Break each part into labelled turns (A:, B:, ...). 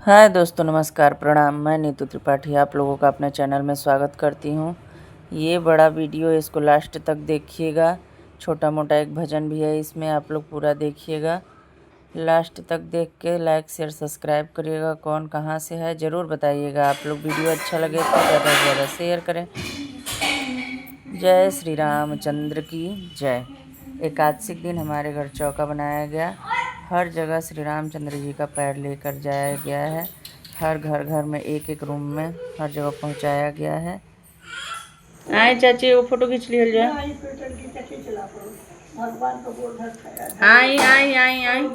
A: हाय दोस्तों, नमस्कार, प्रणाम। मैं नीतू त्रिपाठी आप लोगों का अपने चैनल में स्वागत करती हूँ। ये बड़ा वीडियो इसको लास्ट तक देखिएगा। छोटा मोटा एक भजन भी है इसमें, आप लोग पूरा देखिएगा। लास्ट तक देख के लाइक शेयर सब्सक्राइब करिएगा। कौन कहाँ से है ज़रूर बताइएगा। आप लोग वीडियो अच्छा लगे तो ज़्यादा से ज़्यादा शेयर करें। जय श्री रामचंद्र की जय। एकादशी के दिन हमारे घर चौका बनाया गया। हर जगह श्री रामचंद्र जी का पैर लेकर जाया गया है। हर घर घर में एक एक रूम में हर जगह पहुंचाया गया है। आए चाची, वो फोटो खींच लिया जाए। आई आई आई आई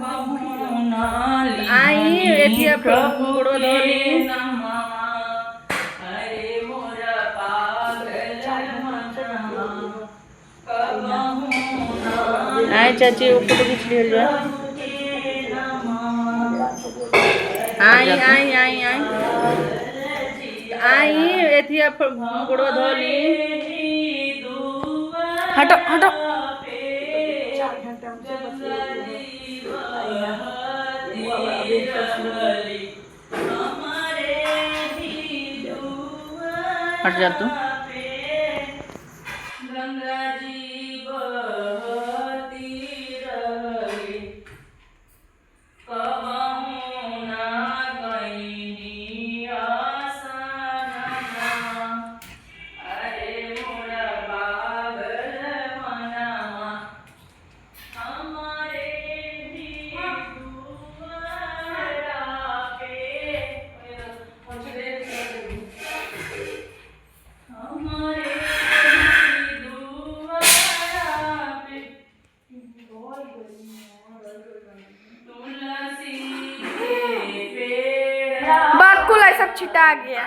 A: आई एथिया प्रभु धोली आए चाची, वो फोटो खींच लिया जाए। आई आई आई आई आई एथिया गुड़ो धोली। हटो हटो। हट जा तू। बाकुल सब छिटा गया।